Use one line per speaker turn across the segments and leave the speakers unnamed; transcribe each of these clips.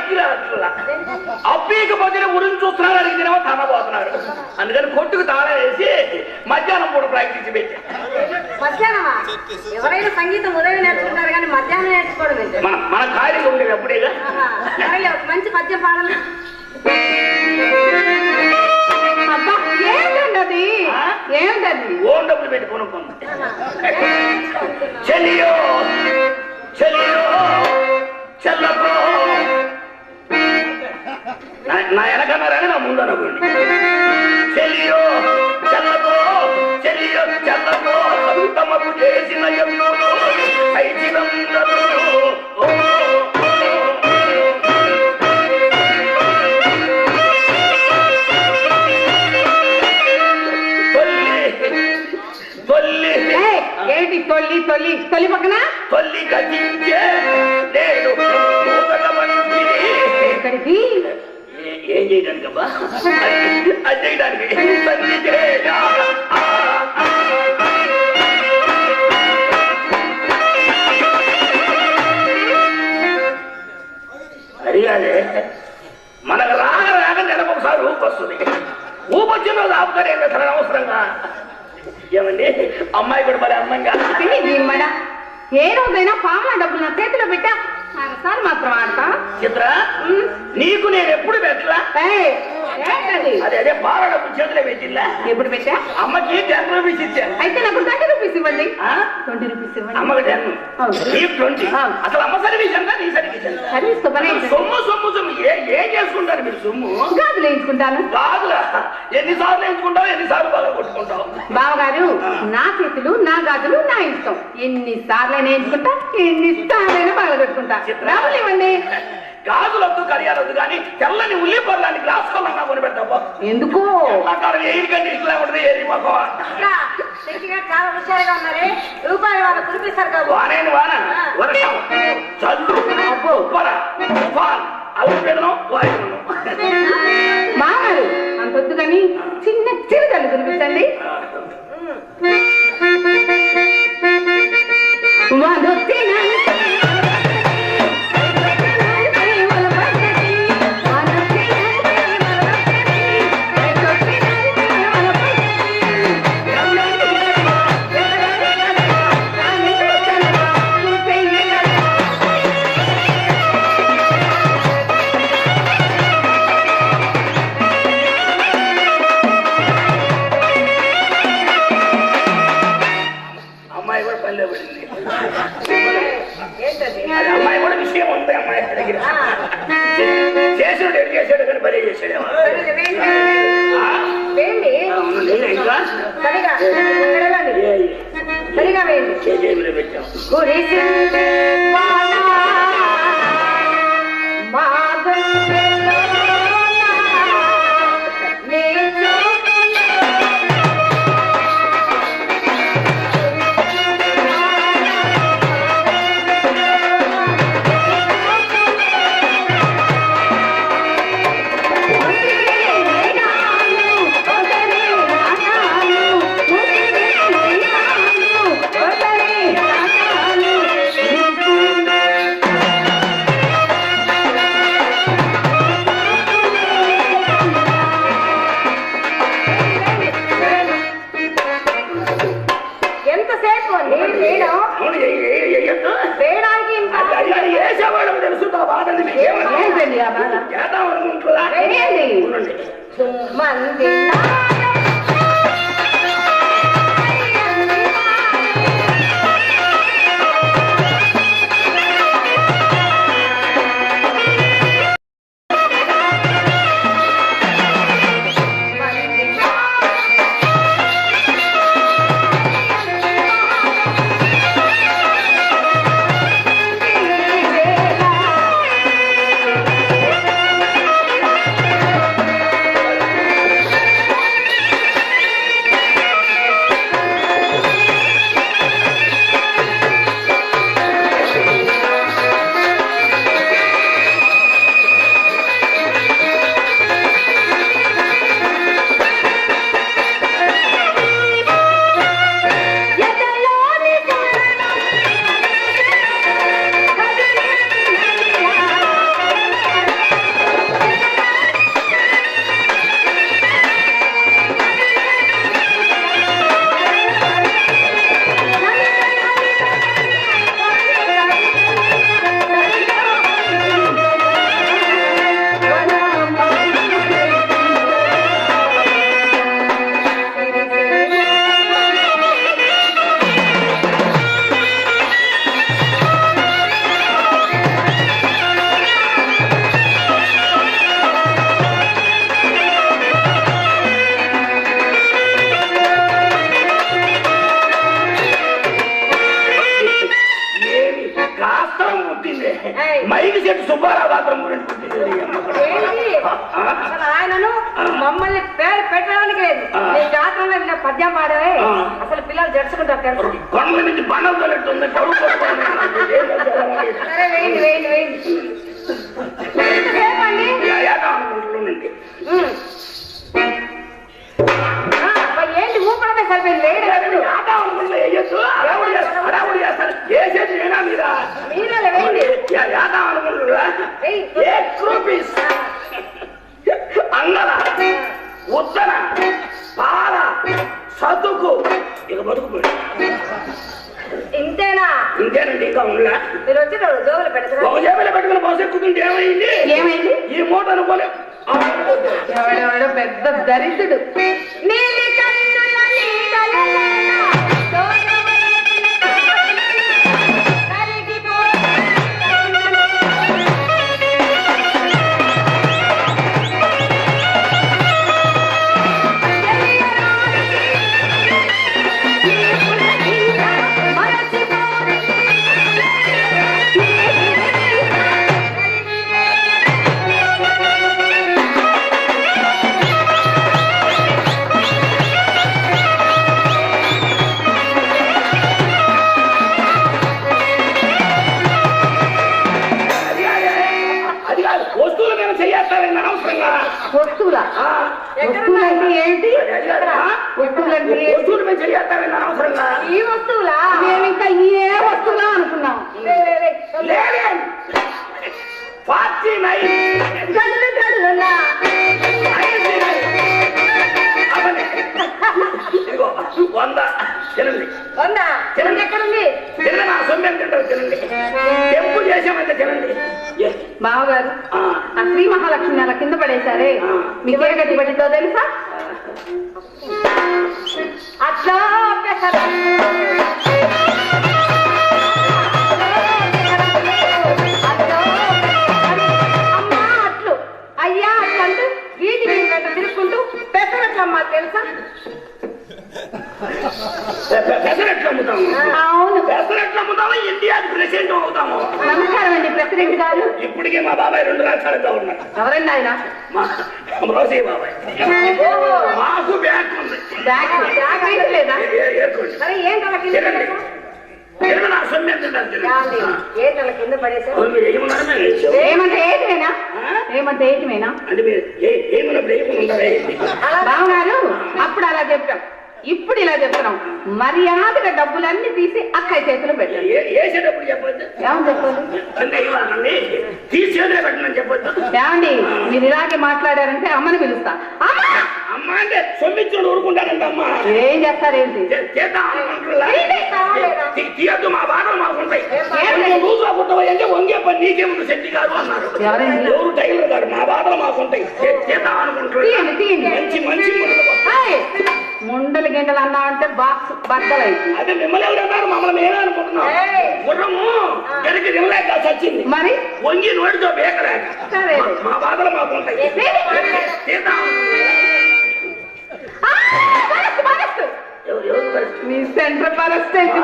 అట్లా అప్పీకపోతే గురించి చూస్తున్నాడు అడిగితేనేమో తనబోతున్నాడు. అందుకని కొట్టుకు తాళం వేసి మధ్యాహ్నం పూట ప్రాక్టీస్ పెట్టా.
మధ్యాహ్నమా? ఎవరైనా సంగీతం ఉదయం నేర్చుకుంటారు కానీ మధ్యాహ్నం నేర్చుకోవడం
మన ఖాళీగా ఉండేది అప్పుడేగా.
మంచి పద్యం పాడాలి.
అబ్బా ఏంటండి ఏమిటది?
ఓన్ డబ్బులు పెట్టి కొనుక్కుంది. చెలియో చెలియో చెల్లకో నా వెనకన్నారని నా ముందు అనుకోండి. చెలియో చెల్లకో చెలియో చెల్లకో తమకు చేసిన ఎన్నులు ఐచిరందరూ
ఏంటి తొల్లి తొల్లి తొలి పక్కన
తొల్లి గతించే నేను
ఎక్కడికి
ఏం చేయడానికి అబ్బా అది చేయడానికి అడిగానే మనకు రాక నెలకు ఒకసారి ఊపు వస్తుంది. ఊపు వచ్చిన రోజు ఆపుతారు ఏం అసలు అవసరంగా. ఏమండి అమ్మాయి కూడా మరి అందంగా
ఏ రోజైనా పాముల డబ్బులు నా చేతిలో పెట్టా సార్ మాత్రం ఆడతా.
చిత్ర నీకు నేను ఎప్పుడు పెట్టలా? అదే అదే బాగా డబ్బులు చేతిలో పెట్టిల్లా.
ఎప్పుడు పెట్టా?
అమ్మకి 10 రూపీస్ ఇచ్చా.
అయితే నాకు 30 రూపీస్ ఇవ్వండి. 20 రూపీస్ ఇవ్వండి.
అమ్మకి 10 నీకు 20. అసలు అమ్మ సర్వీస్ ఎంత నీ సర్వీస్ ఎంత?
సర్వీస్
సొమ్ము సొమ్ము సొమ్ము ఏం చేసుకుంటారు మీరు? సొమ్ము
గాజులు వేయించుకుంటాను.
గాజులా? ఎన్నిసార్లు వేయించుకుంటావు? ఎన్నిసార్లు బాగా కొట్టుకుంటావు?
బావగారు నా చేతులు నా గాజులు నా ఇష్టం. ఎన్నిసార్లు వేయించుకుంటా ఎన్నిసార్లైనా బాగా కొట్టుకుంటా. డబ్బులు ఇవ్వండి.
గాజులొద్దు కడియాలొద్దు కానీ తెల్లని ఉల్లిపొరలాంటి గ్లాస్ కొన్నా కొని పెడతావు.
ఎందుకు?
ఎయిర్ కండిషన్ లా ఉంటుంది. ఏది మొక్క
చాలా హుషారుగా ఉన్నారే. రూపాయలు వాళ్ళు కురిపిస్తారు కదా.
వానేని వాన వర్షం చల్లు ఉప్పర తుఫాన్ అల్పీడనం వాయువును.
మామగారు అంతొద్దు కానీ చిన్న చిరుజల్లు కురిపించండి.
అమ్మాయి కూడా విషయం ఉంది. అమ్మాయి చేసాడు ఎడు చేసాడు కానీ బరే చేసాడు.
సరిగా
చేజేబులో పెట్టాం.
మంది
బాలగాత్రం గురించి పుట్టింది
ఏంటి? అసలు ఆయనను మమ్మల్ని పేరు పెట్టడానికి లేదు. నీ గాత్రంలో ఇలా పద్యం పాడవే అసలు పిల్లలు జడుచుకుంటారు తెలుసు.
కొండ నుంచి బండలు తొలెట్టుంది
సరే వేయండి వేయండి వేయండి. ఎంతసేపు అండి? ఏంటి ఊపడమే సరిపోయింది. వేయడం మీరే వేయండి.
అంగల ఉత్తర పాల సతుకు ఇక బతుకుపోయి
ఇంతేనా?
ఇంతేనండి. ఇంకా ఉండా
మీరు వచ్చి జోబులు పెడతారు.
ఒక జేబులో పెట్టుకుని బస్సు ఎక్కుతుంటే ఏమైంది?
ఏమైంది?
ఈ మూట అనుకోలే
ఎవడెవడో పెద్ద దరిద్రుడు. నీలి కన్నుల నీడలలోన వస్తువులా? వస్తువులు అంటే ఏంటి? వస్తువులు అంటే
వస్తువులు మేము చెయ్యాలి అనవసరంగా.
ఈ వస్తువులా?
మేము ఇంకా ఏ వస్తువులా అనుకున్నాం.
49 100 తినండి.
100 ఎక్కడుంది?
తినండి. నా సొమ్మెం తింటారు తినండి. తెంపు చేసామంటే తినండి.
బావగారు ఆ శ్రీ మహాలక్ష్మి నెల కింద పడేశారే మీకే గట్టి పట్టిందో తెలుసా?
అట్లా అమ్మా అట్లు అయ్యా అట్లంటూ వీటి వెంట తిరుక్కుంటూ పెసరట్లమ్మా తెలుసా?
పెసరట్లు అమ్ముతాము.
అవును.
పెసరట్లు అమ్ముతాము. ఇండియాకి ప్రెసిడెంట్ అవుతాము.
నమస్కారం అండి ప్రెసిడెంట్ గారు.
ఇప్పటికే మా బాబాయ్ 2 రాష్ట్రాలతో ఉన్నారు.
ఎవరండి ఆయన?
రోసయ్య బాబాయ్. మాకు బ్యాగ్ ఉంది.
బ్యాగ్ లేదా?
ఏర్కోండి.
సరే ఏం తల కింద
తినండి. తినండి. నా సొమ్మెం తింటారు తినండి.
ఏ తల కింద పడేసా?
మీరు ఏమన్నారు? మేము వేసాం.
ఏమంటే ఏటివేనా? ఏమంటే ఏటివేనా?
అంటే మీరు ఏమన్నప్పుడు ఏమని ఉన్నారే?
బావగారు అప్పుడు అలా చెప్పాం, ఇప్పుడు ఇలా చెప్తున్నాం. మర్యాదగా డబ్బులన్నీ తీసి అక్కయ్య చేతిలో పెట్టండి.
వేసేటప్పుడు చెప్పొద్దు.
ఏమని చెప్పాలి?
అంటే ఇవ్వాలండి. తీసేదే పెట్టమని చెప్పొద్దు.
ఏమండి మీరు ఇలాగే మాట్లాడారంటే అమ్మని పిలుస్తా.
అమ్మ అంటే సొమ్మిచ్చుడు ఊరుకుంటారంట. అమ్మ
ఏం చేస్తారేంటి?
చేద్దాం అనుకుంటున్నా. తీయద్దు. మా బాధలు మాకుంటాయి. రోజుగా పుట్టవా అంటే వంగే పని నీకేముంది శెట్టి గారు అన్నారు. ఎవరు టైలర్ గారు. మా బాధలు మాకుంటాయి. చేద్దాం అనుకుంటున్నా. మంచి మంచి
ముండలు గిండలు అన్నా అంటే బాక్స్ బద్దలైంది.
అదే మిమ్మల్ని ఎవరు అన్నారు? మమ్మల్ని మేమే అనుకుంటున్నాం. గుర్రము గడికి నిమ్మలేక చచ్చింది.
మరి
వంగి నోటితో బేకలేక. మా బాధలు మాకుంటాయి.
మీ సెంటర్ పరిస్థితి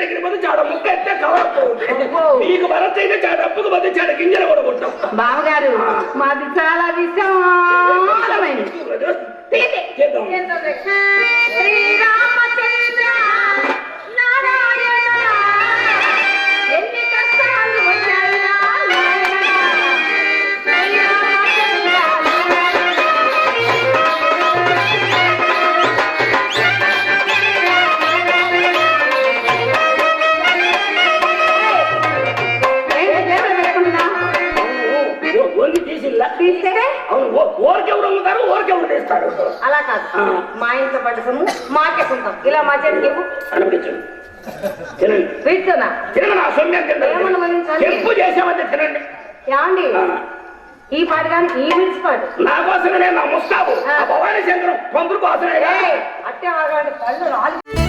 దగ్గర పోతే చాడ ముక్క ఎత్తే కవర్ మీకు భరత్ అయితే చాడ అప్పుకు పోతే చాడ గింజలు కూడా కొట్టాం.
బావగారు మాది చాలా విశాలమైంది.
శ్రీరామచంద్ర నారాయణ ఎన్ని కష్టాలు వచ్చాయా
తీస్తే
ఓరికెవరు అమ్ముతారు, ఓరికెవరు తీస్తారు.
అలా కాదు. మా ఇంట్లో పడ్డ సొమ్ము మాకే సొంతం. ఇలా మా చేతికి
అనిపించండి. తినండి.
వీటితోనా?
తినండి. నా సొమ్మెం తినండి. తెంపు చేసామంటే తినండి.
ఏమండి ఈ పాట కానీ ఈ విడిచిపాడు
నా కోసమే నా ముస్తాబు భవానీ శంకరం పంతులు కోసమే
అట్టే ఆగాలి పళ్ళు రాలి